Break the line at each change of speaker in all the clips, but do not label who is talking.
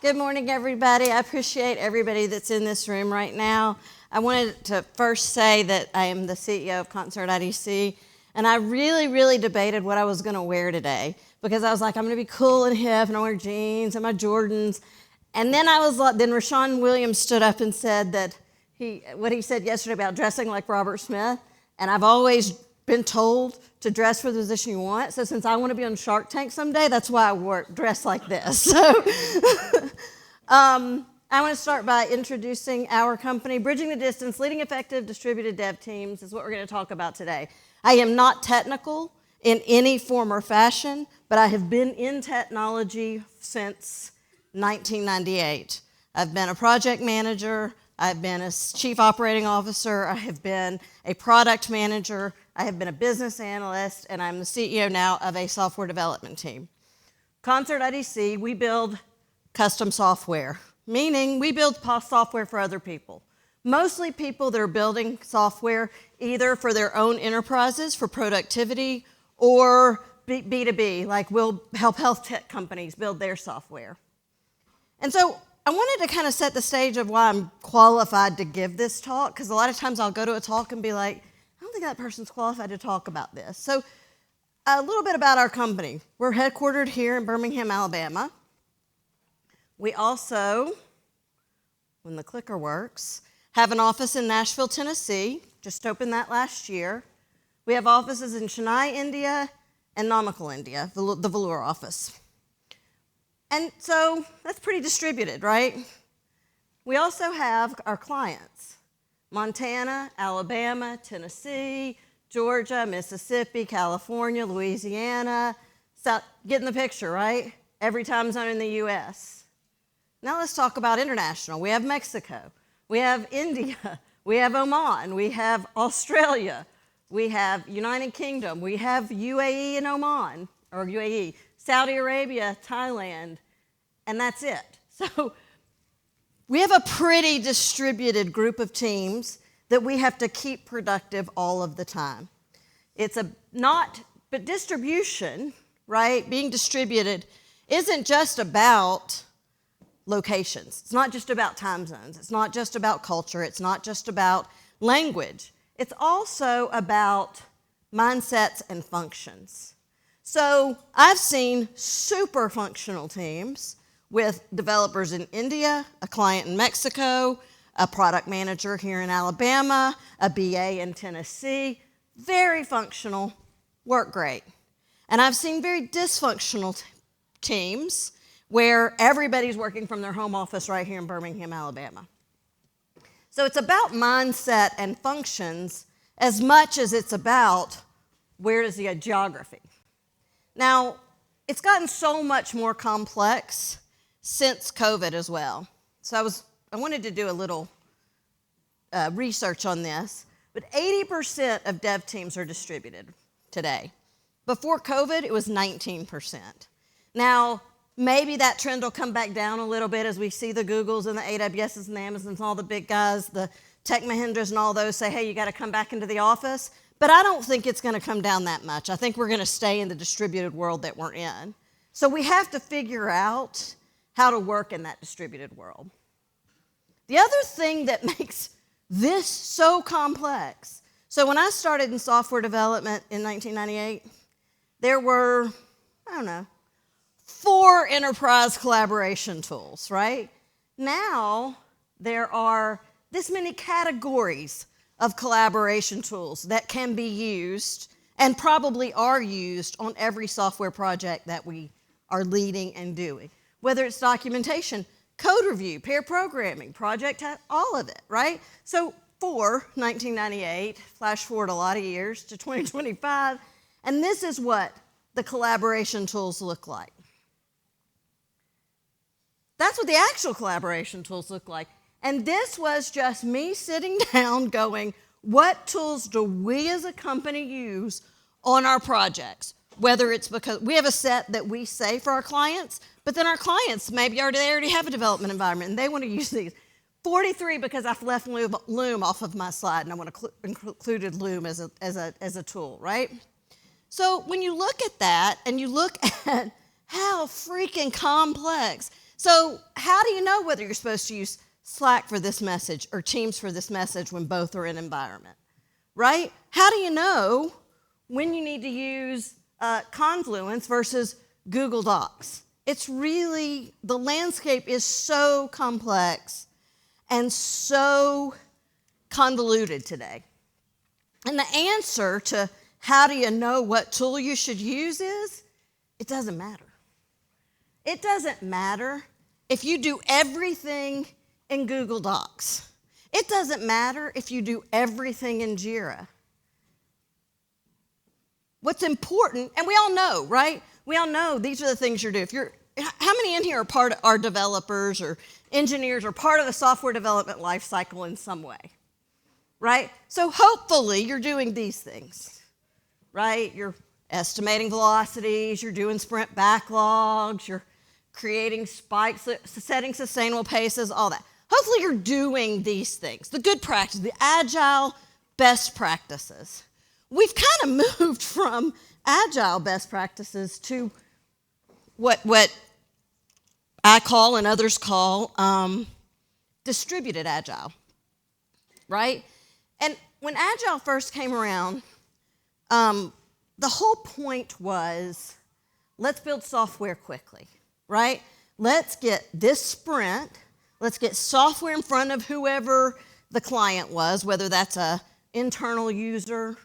Good morning, everybody. I appreciate everybody that's in this room right now. I wanted to first say that I am the CEO of ConcertIDC, and I really debated what I was going to wear today because I was like, I'm going to be cool and hip, and I wear jeans and my Jordans. And then then Rashawn Williams stood up and said that what he said yesterday about dressing like Robert Smith, and I've always been told to dress for the position you want. So since I want to be on Shark Tank someday, that's why I dress like this. So I want to start by introducing our company. Bridging the Distance, Leading Effective Distributed Dev Teams is what we're going to talk about today. I am not technical in any form or fashion, but I have been in technology since 1998. I've been a project manager, I've been a chief operating officer, I have been a product manager, I have been a business analyst, and I'm the CEO now of a software development team. ConcertIDC, we build custom software, meaning we build software for other people. Mostly people that are building software either for their own enterprises, for productivity, or B2B, like we'll help health tech companies build their software. And so I wanted to kind of set the stage of why I'm qualified to give this talk, because a lot of times I'll go to a talk and be like, I don't think that person's qualified to talk about this. So a little bit about our company. We're headquartered here in Birmingham, Alabama. We also, when the clicker works, have an office in Nashville, Tennessee. Just opened that last year. We have offices in Chennai, India, and Namakkal, India, the velour office. And so that's pretty distributed, right? We also have our clients: Montana, Alabama, Tennessee, Georgia, Mississippi, California, Louisiana. So getting the picture, right? Every time zone in the US. Now let's talk about international. We have Mexico, we have India, we have Oman, we have Australia, we have United Kingdom, we have UAE and Oman, or UAE, Saudi Arabia, Thailand, and that's it. So we have a pretty distributed group of teams that we have to keep productive all of the time. But distribution, right, being distributed isn't just about locations. It's not just about time zones. It's not just about culture. It's not just about language. It's also about mindsets and functions. So I've seen super functional teams with developers in India, a client in Mexico, a product manager here in Alabama, a BA in Tennessee. Very functional, work great. And I've seen very dysfunctional teams where everybody's working from their home office right here in Birmingham, Alabama. So it's about mindset and functions as much as it's about where is the geography. Now, it's gotten so much more complex since COVID as well. So I wanted to do a little research on this, but 80% of dev teams are distributed today. Before COVID, it was 19%. Now, maybe that trend will come back down a little bit as we see the Googles and the AWSs and the Amazons and all the big guys, the Tech Mahindras and all those say, hey, you got to come back into the office. But I don't think it's going to come down that much. I think we're going to stay in the distributed world that we're in. So we have to figure out how to work in that distributed world. The other thing that makes this so complex, so when I started in software development in 1998, there were, 4 enterprise collaboration tools, right? Now there are this many categories of collaboration tools that can be used and probably are used on every software project that we are leading and doing. Whether it's documentation, code review, pair programming, project, all of it, right? So 1998, flash forward a lot of years to 2025, and this is what the collaboration tools look like. That's what the actual collaboration tools look like. And this was just me sitting down going, what tools do we as a company use on our projects? Whether it's because we have a set that we say for our clients, but then our clients maybe they already have a development environment and they want to use these. 43 because I've left Loom off of my slide and I want to included Loom as a tool, right? So when you look at that and you look at How freaking complex. So how do you know whether you're supposed to use Slack for this message or Teams for this message when both are in environment, right? How do you know when you need to use Confluence versus Google Docs? It's really, the landscape is so complex and so convoluted today. And the answer to how do you know what tool you should use is, it doesn't matter. It doesn't matter if you do everything in Google Docs. It doesn't matter if you do everything in Jira. What's important, and we all know, right? We all know these are the things you do. How many in here are developers or engineers or part of the software development lifecycle in some way, right? So hopefully you're doing these things, right? You're estimating velocities, you're doing sprint backlogs, you're creating spikes, setting sustainable paces, all that. Hopefully you're doing these things, the good practices, the agile best practices. We've kind of moved from agile best practices to what I call and others call distributed agile, right? And when agile first came around, the whole point was, let's build software quickly, right? Let's get this sprint, let's get software in front of whoever the client was, whether that's an internal user,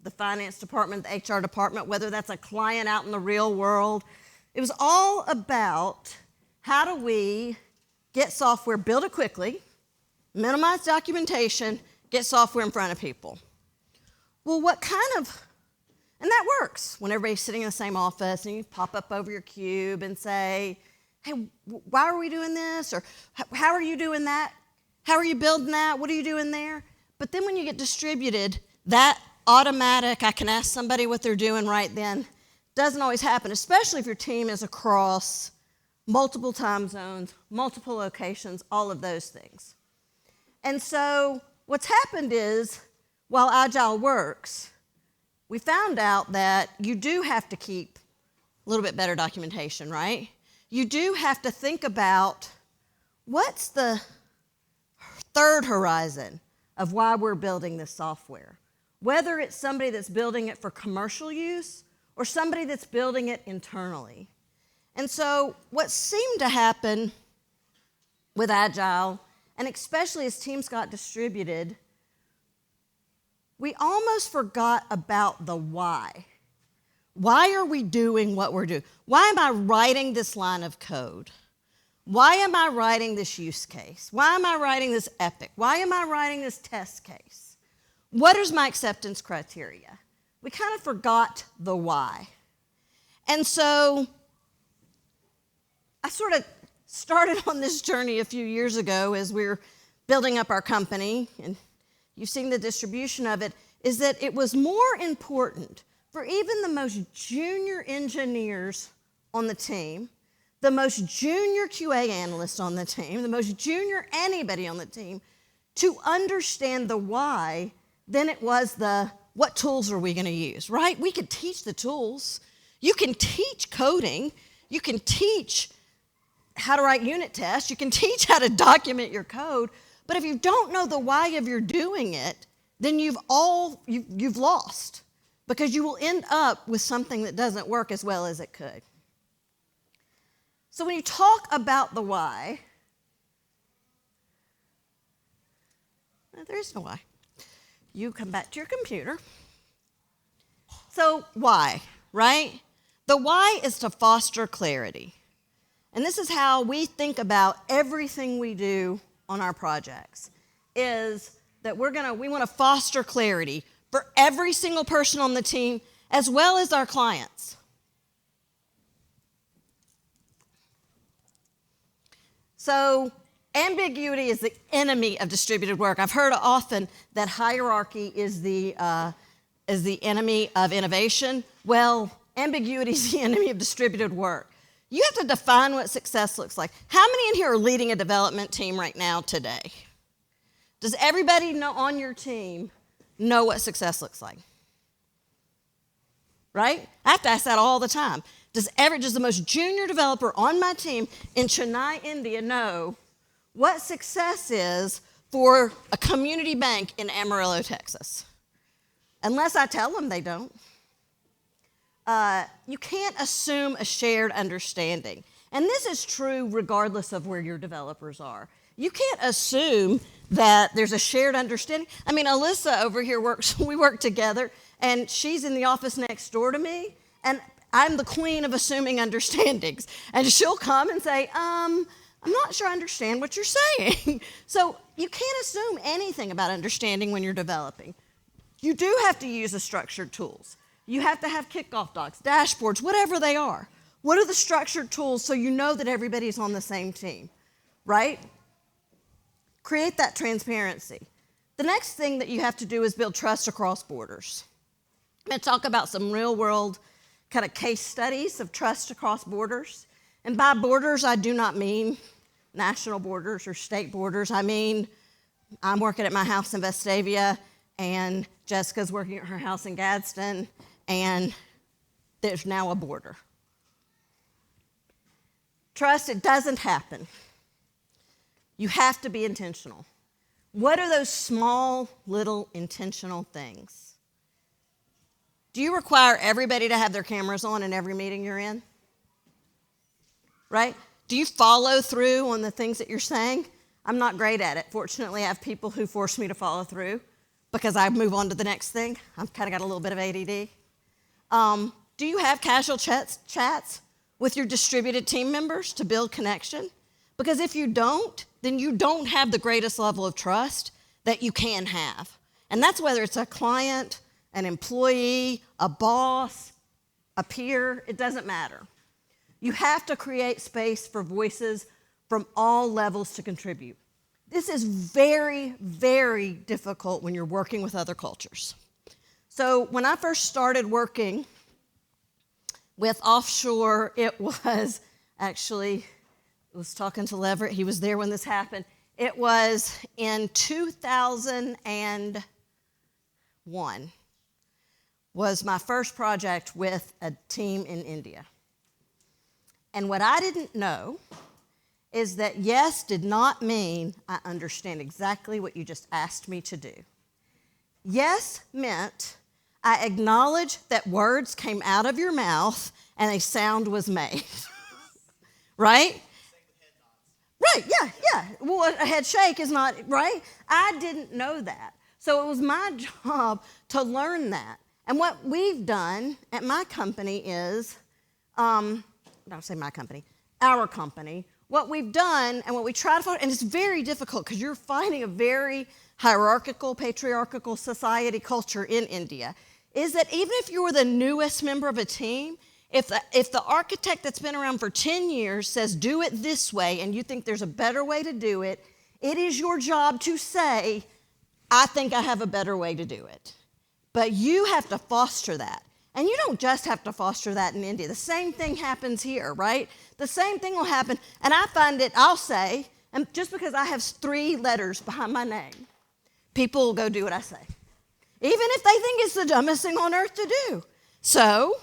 the finance department, the HR department, whether that's a client out in the real world. It was all about how do we get software, build it quickly, minimize documentation, get software in front of people. Well, and that works when everybody's sitting in the same office and you pop up over your cube and say, hey, why are we doing this? Or how are you doing that? How are you building that? What are you doing there? But then when you get distributed, that automatic, I can ask somebody what they're doing right then, doesn't always happen, especially if your team is across multiple time zones, multiple locations, all of those things. And so what's happened is, while Agile works, we found out that you do have to keep a little bit better documentation, right? You do have to think about what's the third horizon of why we're building this software. Whether it's somebody that's building it for commercial use or somebody that's building it internally. And so what seemed to happen with Agile, and especially as teams got distributed, we almost forgot about the why. Why are we doing what we're doing? Why am I writing this line of code? Why am I writing this use case? Why am I writing this epic? Why am I writing this test case? What is my acceptance criteria? We kind of forgot the why. And so I sort of started on this journey a few years ago as we were building up our company, and you've seen the distribution of it, is that it was more important for even the most junior engineers on the team, the most junior QA analyst on the team, the most junior anybody on the team, to understand the why than it was the what tools are we going to use, right? We could teach the tools. You can teach coding. You can teach how to write unit tests. You can teach how to document your code. But if you don't know the why of your doing it, then you've lost, because you will end up with something that doesn't work as well as it could. So when you talk about the why, there is no why. You come back to your computer. So why, right? The why is to foster clarity. And this is how we think about everything we do on our projects, is that we want to foster clarity for every single person on the team as well as our clients. So ambiguity is the enemy of distributed work. I've heard often that hierarchy is the enemy of innovation. Well, ambiguity is the enemy of distributed work. You have to define what success looks like. How many in here are leading a development team right now today? Does everybody on your team know what success looks like? Right? I have to ask that all the time. Does the most junior developer on my team in Chennai, India know what success is for a community bank in Amarillo, Texas? Unless I tell them, they don't. You can't assume a shared understanding. And this is true regardless of where your developers are. You can't assume that there's a shared understanding. I mean, Alyssa over here we work together, and she's in the office next door to me, and I'm the queen of assuming understandings. And she'll come and say, I'm not sure I understand what you're saying. So you can't assume anything about understanding when you're developing. You do have to use the structured tools. You have to have kickoff docs, dashboards, whatever they are. What are the structured tools so you know that everybody's on the same team, right? Create that transparency. The next thing that you have to do is build trust across borders. I'm going to talk about some real-world kind of case studies of trust across borders. And by borders, I do not mean national borders or state borders. I mean, I'm working at my house in Vestavia, and Jessica's working at her house in Gadsden, and there's now a border. Trust, it doesn't happen. You have to be intentional. What are those small, little intentional things? Do you require everybody to have their cameras on in every meeting you're in? Right? Do you follow through on the things that you're saying? I'm not great at it. Fortunately, I have people who force me to follow through because I move on to the next thing. I've kind of got a little bit of ADD. Do you have casual chats with your distributed team members to build connection? Because if you don't, then you don't have the greatest level of trust that you can have. And that's whether it's a client, an employee, a boss, a peer, it doesn't matter. You have to create space for voices from all levels to contribute. This is very, very difficult when you're working with other cultures. So when I first started working with offshore, it was actually, I was talking to Leverett, he was there when this happened. It was in 2001 was my first project with a team in India. And what I didn't know is that yes did not mean I understand exactly what you just asked me to do. Yes meant I acknowledge that words came out of your mouth and a sound was made. Right? Right, yeah. Well, a head shake is not, right? I didn't know that. So it was my job to learn that. And what we've done at my company is, don't say my company, our company, what we've done and what we try to find, and it's very difficult because you're finding a very hierarchical, patriarchal society culture in India, is that even if you were the newest member of a team, if the architect that's been around for 10 years says do it this way and you think there's a better way to do it, it is your job to say, I think I have a better way to do it. But you have to foster that. And you don't just have to foster that in India. The same thing happens here, right? The same thing will happen. And I find it, I'll say, and just because I have 3 letters behind my name, people will go do what I say. Even if they think it's the dumbest thing on earth to do. So,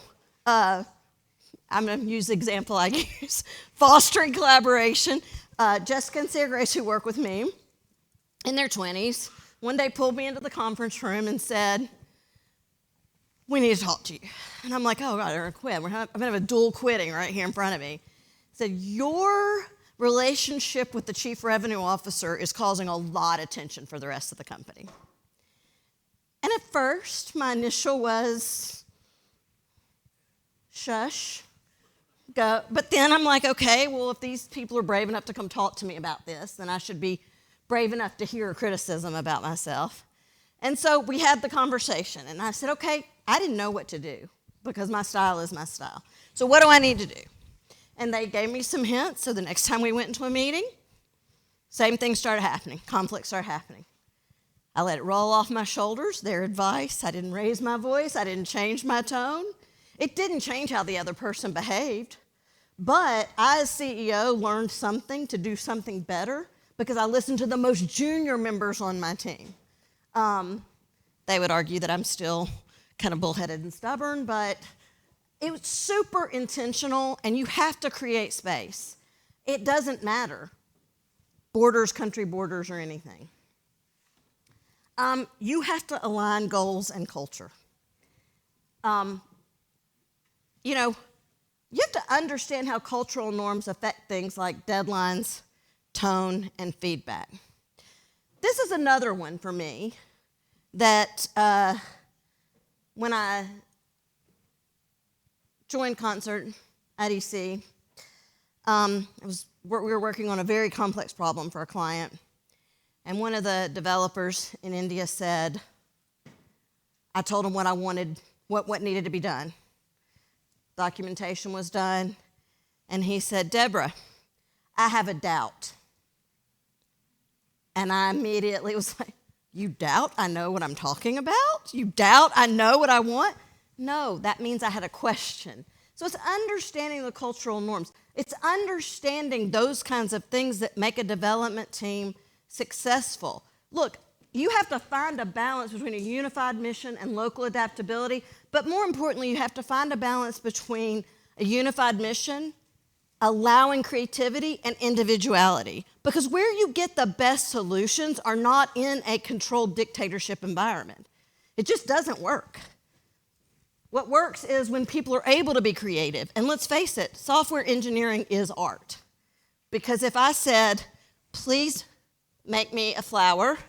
I'm going to use the example I use. Fostering collaboration. Jessica and Sarah Grace, who work with me in their 20s, one day pulled me into the conference room and said, we need to talk to you. And I'm like, oh, God, I'm going to quit. I'm going to have a dual quitting right here in front of me. He said, your relationship with the chief revenue officer is causing a lot of tension for the rest of the company. And at first, my initial was, shush, go. But then I'm like, okay, well, if these people are brave enough to come talk to me about this, then I should be brave enough to hear a criticism about myself. And so we had the conversation, and I said, okay, I didn't know what to do because my style is my style. So what do I need to do? And they gave me some hints, so the next time we went into a meeting, same thing started happening. Conflict started happening. I let it roll off my shoulders, their advice. I didn't raise my voice. I didn't change my tone. It didn't change how the other person behaved. But I, as CEO, learned something to do something better because I listened to the most junior members on my team. They would argue that I'm still kind of bullheaded and stubborn, but It was super intentional, and you have to create space. It doesn't matter, borders, country borders, or anything. You have to align goals and culture. You have to understand how cultural norms affect things like deadlines, tone, and feedback. This is another one for me that when I joined ConcertIDC, we were working on a very complex problem for a client, and one of the developers in India said, I told him what I wanted, what needed to be done. Documentation was done, and he said, Debra, I have a doubt. And I immediately was like, you doubt I know what I'm talking about? You doubt I know what I want? No, that means I had a question. So it's understanding the cultural norms. It's understanding those kinds of things that make a development team successful. Look, you have to find a balance between a unified mission and local adaptability, but more importantly, you have to find a balance between a unified mission, allowing creativity, and individuality. Because where you get the best solutions are not in a controlled dictatorship environment. It just doesn't work. What works is when people are able to be creative. And let's face it, software engineering is art. Because if I said, please make me a flower,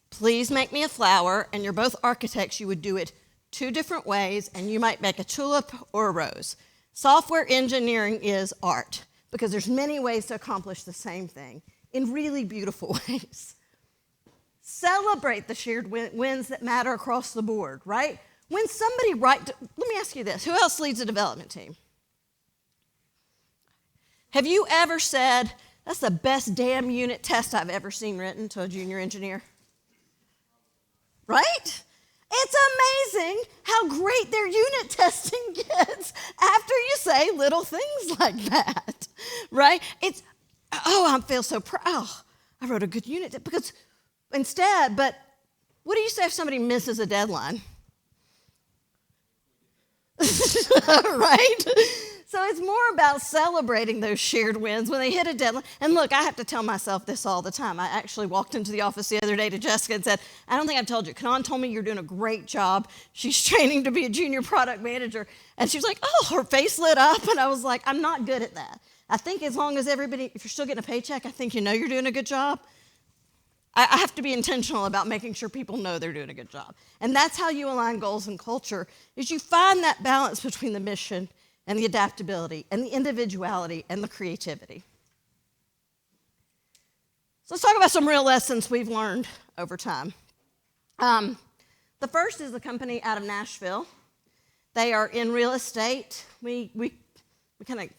please make me a flower, and you're both architects, you would do it two different ways, and you might make a tulip or a rose. Software engineering is art, because there's many ways to accomplish the same thing in really beautiful ways. Celebrate the shared wins that matter across the board, right? When somebody let me ask you this, who else leads a development team? Have you ever said, that's the best damn unit test I've ever seen written to a junior engineer? Right? It's amazing how great their unit testing gets after you say little things like that, right? It's, I feel so proud. Oh, I wrote a good unit test. Because instead, but what do you say if somebody misses a deadline? Right? So it's more about celebrating those shared wins when they hit a deadline. And look, I have to tell myself this all the time. I actually walked into the office the other day to Jessica and said, I don't think I've told you. Kanan told me you're doing a great job. She's training to be a junior product manager. And she was like, oh, her face lit up. And I was like, I'm not good at that. I think as long as everybody, if you're still getting a paycheck, I think you know you're doing a good job. I have to be intentional about making sure people know they're doing a good job. And that's how you align goals and culture, is you find that balance between the mission and the adaptability, and the individuality, and the creativity. So let's talk about some real lessons we've learned over time. The first is a company out of Nashville. They are in real estate. We kind of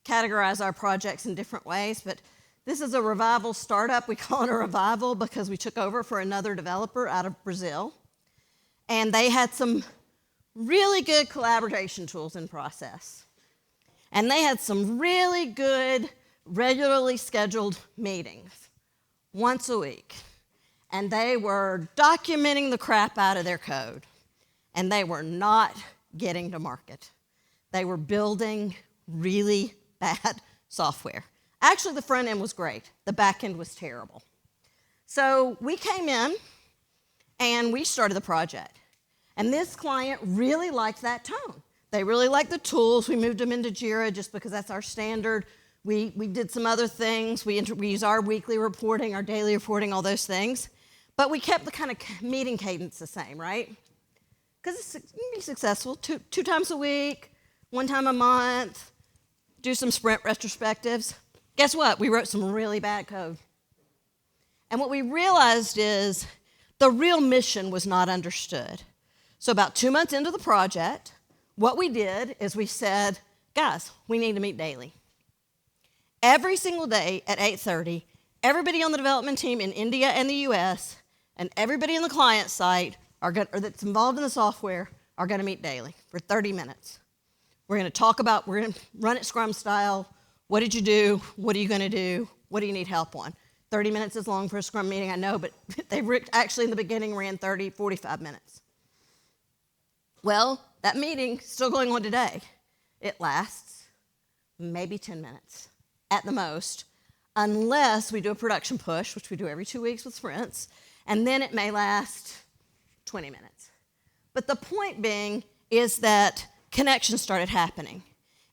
categorize our projects in different ways, but this is a revival startup. We call it a revival because we took over for another developer out of Brazil. And they had some really good collaboration tools in process. And they had some really good, regularly scheduled meetings once a week. And they were documenting the crap out of their code. And they were not getting to market. They were building really bad software. Actually, the front end was great. The back end was terrible. So we came in and we started the project. And this client really liked that tone. They really liked the tools. We moved them into Jira just because that's our standard. We did some other things. We use our weekly reporting, our daily reporting, all those things. But we kept the kind of meeting cadence the same, right? Because it's be successful. Two times a week, one time a month, do some sprint retrospectives. Guess what? We wrote some really bad code. And what we realized is the real mission was not understood. So about 2 months into the project, what we did is we said, guys, we need to meet daily. Every single day at 8:30, everybody on the development team in India and the US and everybody in the client site that's involved in the software are going to meet daily for 30 minutes. We're going to run it Scrum style. What did you do? What are you going to do? What do you need help on? 30 minutes is long for a Scrum meeting, I know, but they actually in the beginning ran 30, 45 minutes. Well, that meeting is still going on today. it lasts maybe 10 minutes at the most, unless we do a production push, which we do every 2 weeks with sprints, and then it may last 20 minutes. But the point being is that connections started happening.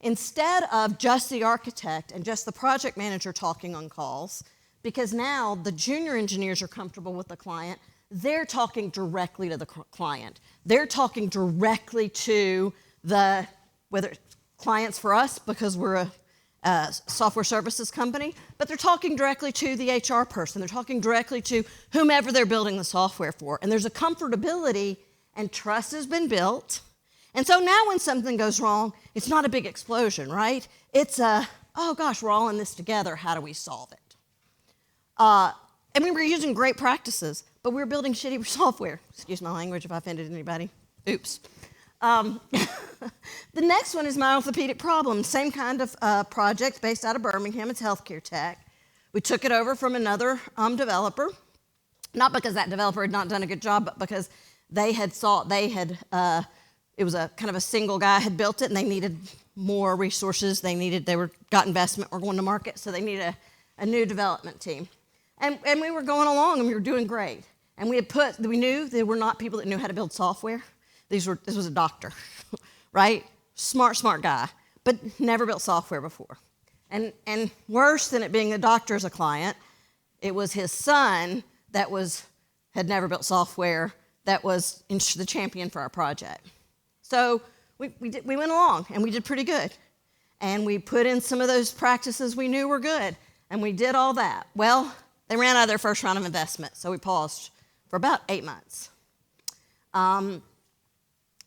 Instead of just the architect and just the project manager talking on calls, because now the junior engineers are comfortable with the client, they're talking directly to the client. They're talking directly to whether it's clients for us because we're a software services company, but they're talking directly to the HR person. They're talking directly to whomever they're building the software for. And there's a comfortability and trust has been built. And so now when something goes wrong, it's not a big explosion, right? It's oh gosh, we're all in this together. How do we solve it? And we were using great practices, but we were building shitty software. Excuse my language if I offended anybody. Oops. The next one is my orthopedic problem. Same kind of project based out of Birmingham. It's healthcare tech. We took it over from another developer, not because that developer had not done a good job, but because it was a kind of a single guy had built it, and they needed more resources. They got investment. We're going to market, so they needed a new development team. And we were going along, and we were doing great. And we knew there were not people that knew how to build software. This was a doctor, right? Smart guy, but never built software before. And worse than it being a doctor as a client, it was his son that had never built software that was the champion for our project. So we went along, and we did pretty good. And we put in some of those practices we knew were good, and we did all that. Well, they ran out of their first round of investment, so we paused for about 8 months.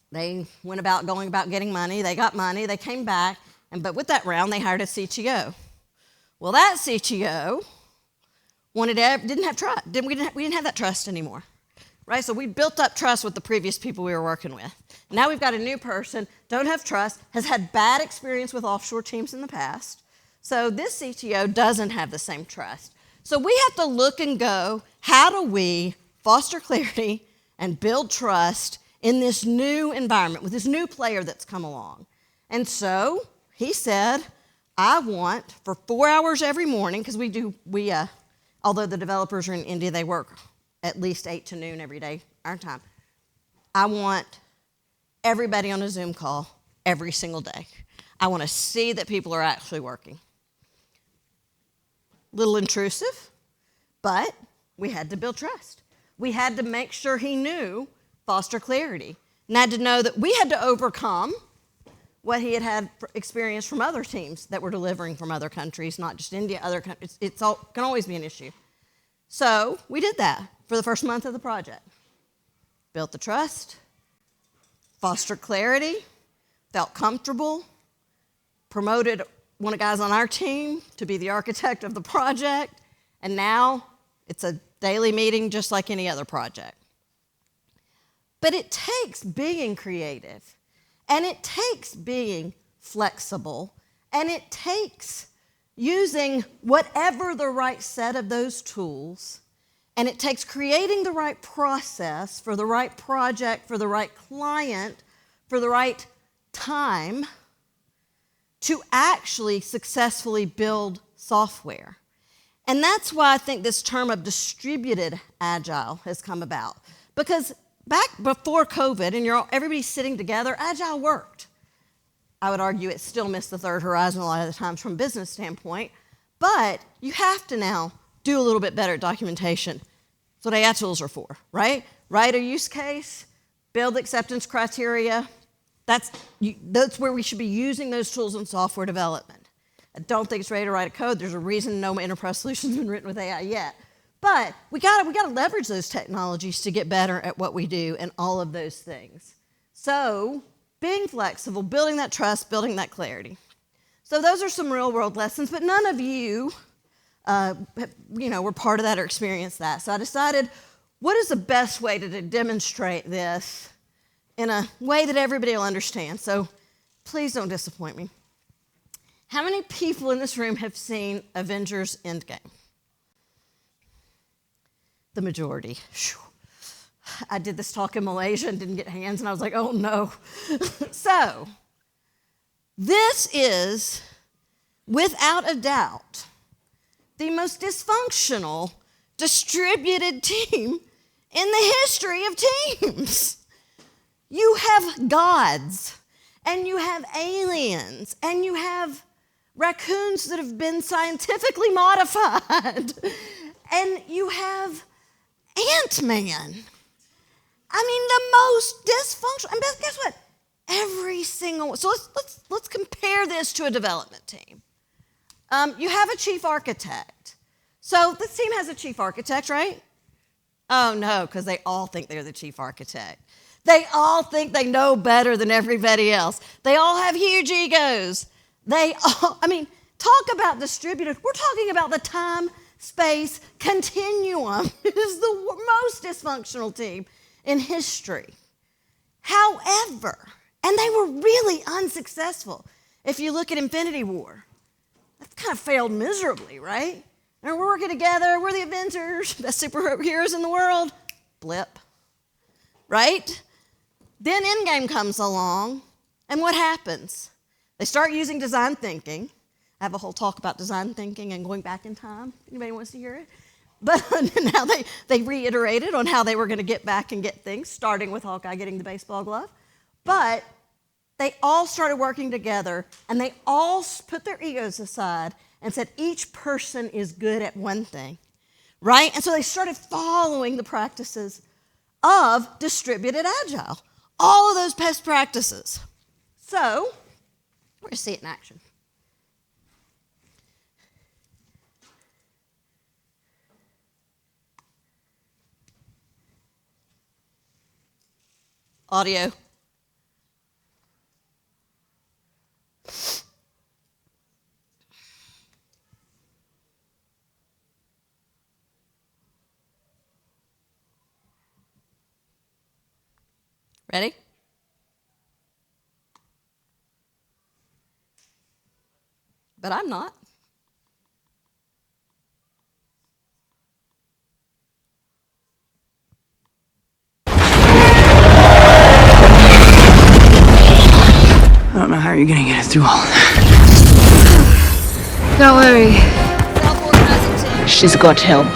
They went about going about getting money. They got money. They came back, but with that round, they hired a CTO. Well, that CTO didn't have trust. We didn't have that trust anymore, right? So we built up trust with the previous people we were working with. Now we've got a new person, don't have trust, has had bad experience with offshore teams in the past. So this CTO doesn't have the same trust. So we have to look and go, how do we foster clarity and build trust in this new environment with this new player that's come along? And so he said, I want for 4 hours every morning, because although the developers are in India, they work at least 8 to noon every day, our time. I want everybody on a Zoom call every single day. I want to see that people are actually working. Little intrusive, but we had to build trust. We had to make sure he knew, foster clarity, and had to know that we had to overcome what he had experience from other teams that were delivering from other countries, not just India, other countries. Can always be an issue. So we did that for the first month of the project. Built the trust, fostered clarity, felt comfortable, promoted one of the guys on our team to be the architect of the project, and now it's a daily meeting just like any other project. But it takes being creative, and it takes being flexible, and it takes using whatever the right set of those tools, and it takes creating the right process for the right project, for the right client, for the right time to actually successfully build software. And that's why I think this term of distributed agile has come about. Because back before COVID, and everybody's sitting together, agile worked. I would argue it still missed the third horizon a lot of the times from a business standpoint, but you have to now do a little bit better at documentation. That's what AI tools are for, right? Write a use case, build acceptance criteria. That's where we should be using those tools in software development. I don't think it's ready to write a code. There's a reason no enterprise solution's been written with AI yet. But we got to leverage those technologies to get better at what we do and all of those things. So being flexible, building that trust, building that clarity. So those are some real world lessons, but none of you, were part of that or experienced that. So I decided, what is the best way to demonstrate this in a way that everybody will understand? So please don't disappoint me. How many people in this room have seen Avengers Endgame? The majority. Whew. I did this talk in Malaysia and didn't get hands, and I was like, oh no. So, This is, without a doubt, the most dysfunctional distributed team in the history of teams. You have gods, and you have aliens, and you have raccoons that have been scientifically modified, and you have Ant-Man. I mean, the most dysfunctional. And guess what? Every single one. So let's compare this to a development team. You have a chief architect. So this team has a chief architect, right? Oh no, because they all think they're the chief architect. They all think they know better than everybody else. They all have huge egos. Talk about distributed. We're talking about the time-space continuum. It is the most dysfunctional team in history. However, and they were really unsuccessful. If you look at Infinity War, that kind of failed miserably, right? And we're working together, we're the Avengers, best superheroes in the world. Blip, right? Then Endgame comes along, and what happens? They start using design thinking. I have a whole talk about design thinking and going back in time. Anybody wants to hear it? But now they reiterated on how they were going to get back and get things, starting with Hawkeye getting the baseball glove. But they all started working together, and they all put their egos aside and said each person is good at one thing, right? And so they started following the practices of distributed agile, all of those best practices. So we're going to see it in action. Audio. Ready? But I'm not.
I don't know how you're gonna get us through all of that.
Don't worry.
Self-organizing team.
She's got help.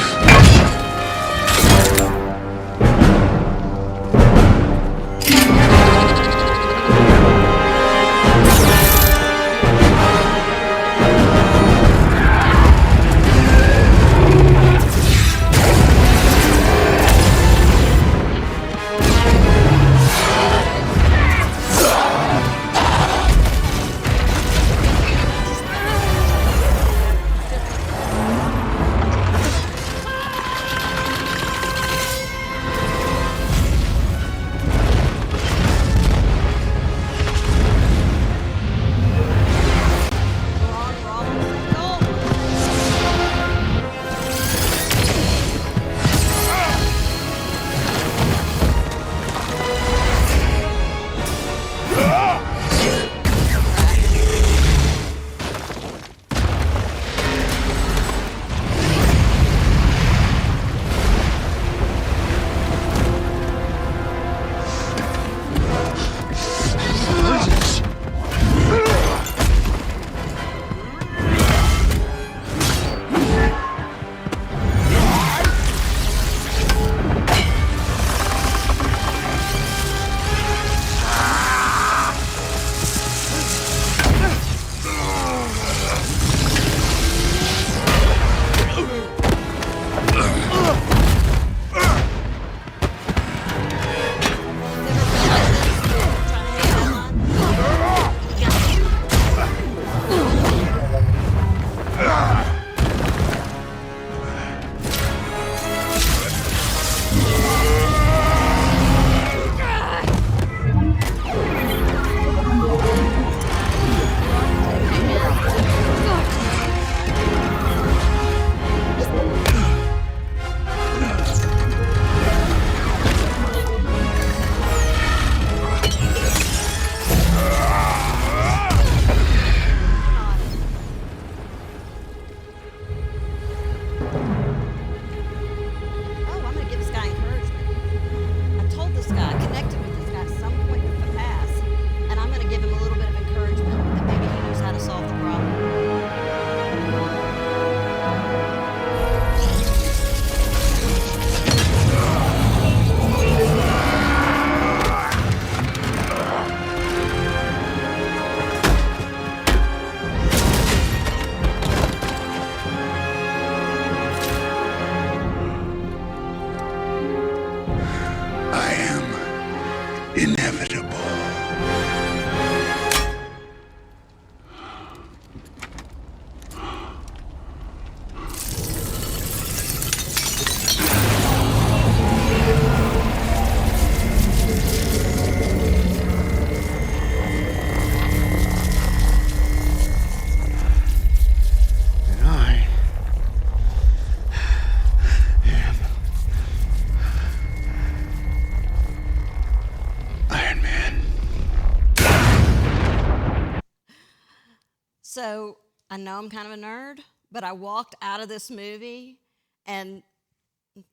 So I know I'm kind of a nerd, but I walked out of this movie, and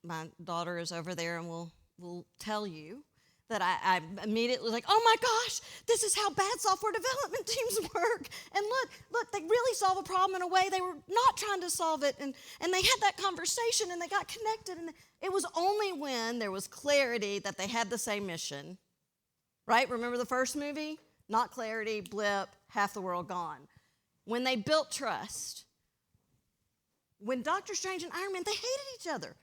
my daughter is over there and will tell you that I immediately was like, oh my gosh, this is how bad software development teams work. And look, they really solve a problem in a way they were not trying to solve it. And they had that conversation and they got connected. And it was only when there was clarity that they had the same mission, right? Remember the first movie? Not clarity, blip, half the world gone. When they built trust, when Doctor Strange and Iron Man, they hated each other,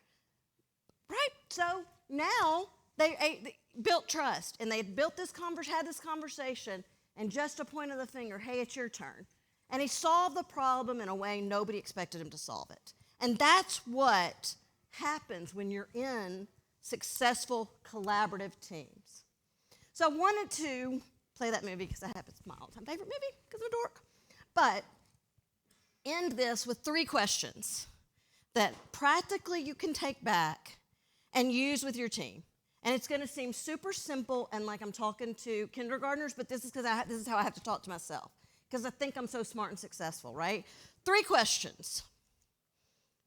right? So now they built trust, and they had built this had this conversation, and just a point of the finger, hey, it's your turn. And he solved the problem in a way nobody expected him to solve it. And that's what happens when you're in successful collaborative teams. So I wanted to play that movie because it's my all-time favorite movie because I'm a dork. But end this with 3 questions that practically you can take back and use with your team. And it's going to seem super simple and like I'm talking to kindergartners, but this is how I have to talk to myself because I think I'm so smart and successful, right? 3 questions.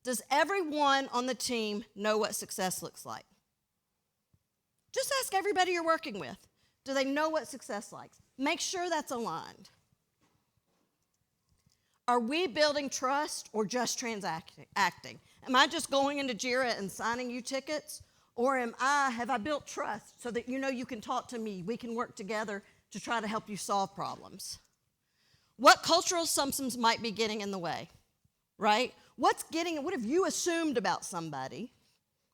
Does everyone on the team know what success looks like? Just ask everybody you're working with. Do they know what success likes? Make sure that's aligned. Are we building trust or just transacting? Am I just going into Jira and signing you tickets? Or have I built trust so that you know you can talk to me, we can work together to try to help you solve problems? What cultural assumptions might be getting in the way, right? What have you assumed about somebody,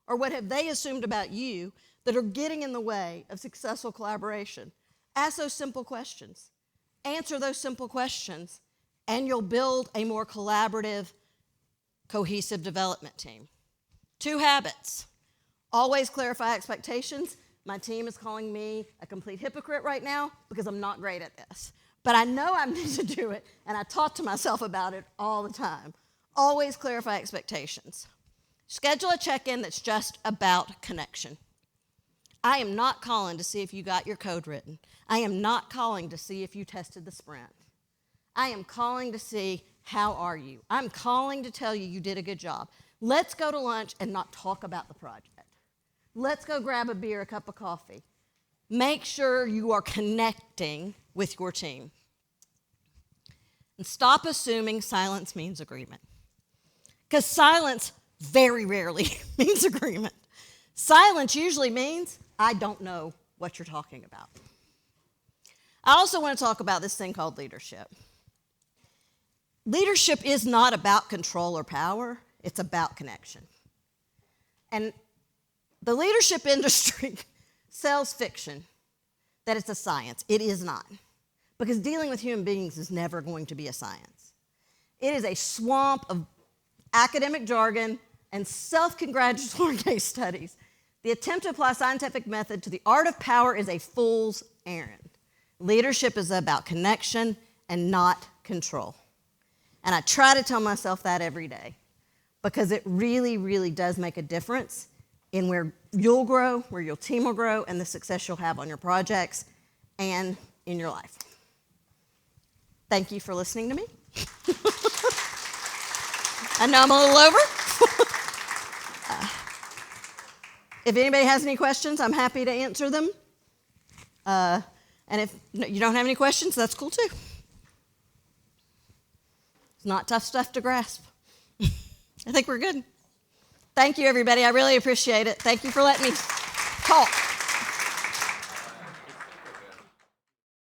or what have they assumed about you that are getting in the way of successful collaboration? Ask those simple questions. Answer those simple questions, and you'll build a more collaborative, cohesive development team. 2 habits. Always clarify expectations. My team is calling me a complete hypocrite right now because I'm not great at this. But I know I need to do it, and I talk to myself about it all the time. Always clarify expectations. Schedule a check-in that's just about connection. I am not calling to see if you got your code written. I am not calling to see if you tested the sprint. I am calling to see, how are you? I'm calling to tell you did a good job. Let's go to lunch and not talk about the project. Let's go grab a beer, a cup of coffee. Make sure you are connecting with your team. And stop assuming silence means agreement. Because silence very rarely means agreement. Silence usually means, I don't know what you're talking about. I also want to talk about this thing called leadership. Leadership is not about control or power, it's about connection. And the leadership industry sells fiction that it's a science. It is not. Because dealing with human beings is never going to be a science. It is a swamp of academic jargon and self-congratulatory case studies. The attempt to apply scientific method to the art of power is a fool's errand. Leadership is about connection and not control. And I try to tell myself that every day because it really, really does make a difference in where you'll grow, where your team will grow, and the success you'll have on your projects and in your life. Thank you for listening to me. I know I'm a little over. If anybody has any questions, I'm happy to answer them. And if you don't have any questions, that's cool too. It's not tough stuff to grasp. I think we're good. Thank you, everybody. I really appreciate it. Thank you for letting me talk.